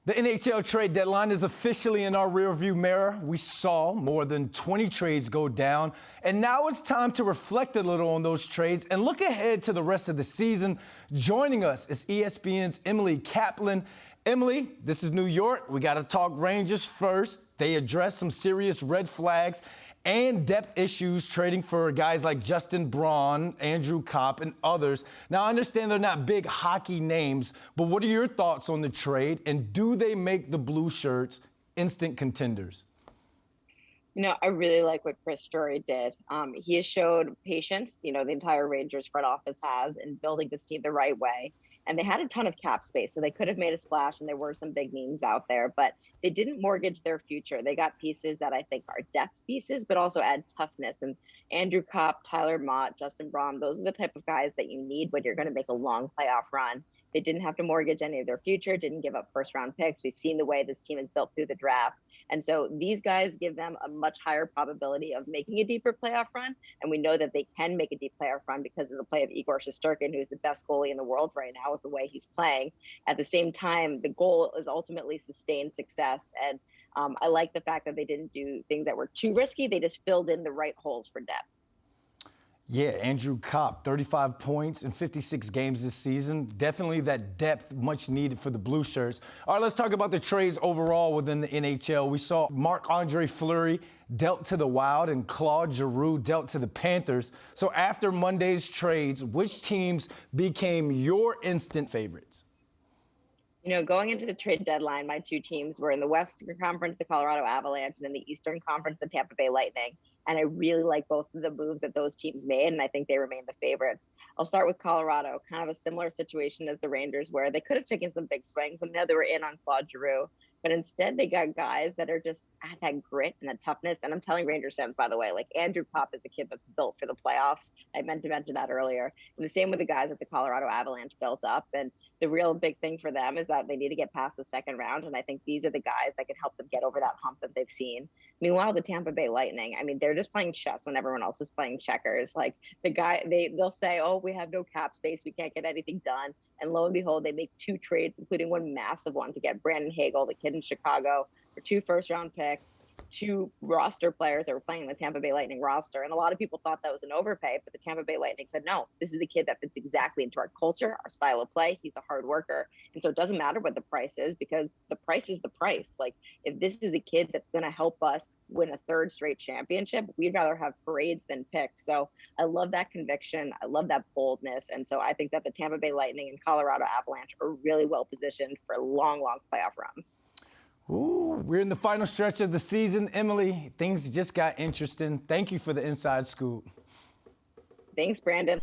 The NHL trade deadline is officially in our rearview mirror. We saw more than 20 trades go down, and now it's time to reflect a little on those trades and look ahead to the rest of the season. Joining us is ESPN's Emmy Kaplan. Emily, this is New York. We got to talk Rangers first. They addressed some serious red flags and depth issues trading for guys like Braun, Andrew Copp, and others. Now, I understand they're not big hockey names, but what are your thoughts on the trade, and do they make the Blue Shirts instant contenders? You know, I really like what Chris Drury did. He has showed patience, the entire Rangers front office has, in building this team the right way. And they had a ton of cap space, so they could have made a splash, and there were some big names out there, but they didn't mortgage their future. They got pieces that I think are depth pieces, but also add toughness. And Andrew Copp, Tyler Mott, Braun, those are the type of guys that you need when you're going to make a long playoff run. They didn't have to mortgage any of their future, didn't give up first-round picks. We've seen the way this team is built through the draft. And so these guys give them a much higher probability of making a deeper playoff run. And we know that they can make a deep playoff run because of the play of Igor Shesterkin, who's the best goalie in the world right now with the way he's playing. At the same time, the goal is ultimately sustained success. And I like the fact that they didn't do things that were too risky. They just filled in the right holes for depth. Yeah, Andrew Copp, 35 points in 56 games this season. Definitely that depth much needed for the Blue Shirts. All right, let's talk about the trades overall within the NHL. We saw Marc-Andre Fleury dealt to the Wild and Claude Giroux dealt to the Panthers. So after Monday's trades, which teams became your instant favorites? Going into the trade deadline, my two teams were in the Western Conference, the Colorado Avalanche, and in the Eastern Conference, the Tampa Bay Lightning. And I really like both of the moves that those teams made, and I think they remain the favorites. I'll start with Colorado, kind of a similar situation as the Rangers, where they could have taken some big swings. I know they were in on Claude Giroux, but instead they got guys that are just at that grit and that toughness. And I'm telling Rangers fans, by the way, like Andrew Copp is a kid that's built for the playoffs. I meant to mention that earlier. And the same with the guys that the Colorado Avalanche built up. And the real big thing for them is that they need to get past the second round. And I think these are the guys that can help them get over that hump that they've seen. Meanwhile, the Tampa Bay Lightning, they're just playing chess when everyone else is playing checkers. Like they'll say, oh, we have no cap space, we can't get anything done. And lo and behold, they make two trades, including one massive one to get Brandon Hagel, the kid in Chicago, for 2 first-round picks, 2 roster players that were playing the Tampa Bay Lightning roster. And a lot of people thought that was an overpay, but the Tampa Bay Lightning said, no, this is a kid that fits exactly into our culture, our style of play. He's a hard worker. And so it doesn't matter what the price is, because the price is the price. Like, if this is a kid that's going to help us win a 3rd straight championship, we'd rather have parades than picks. So I love that conviction. I love that boldness. And so I think that the Tampa Bay Lightning and Colorado Avalanche are really well positioned for long, long playoff runs. Ooh, we're in the final stretch of the season. Emily, things just got interesting. Thank you for the inside scoop. Thanks, Brandon.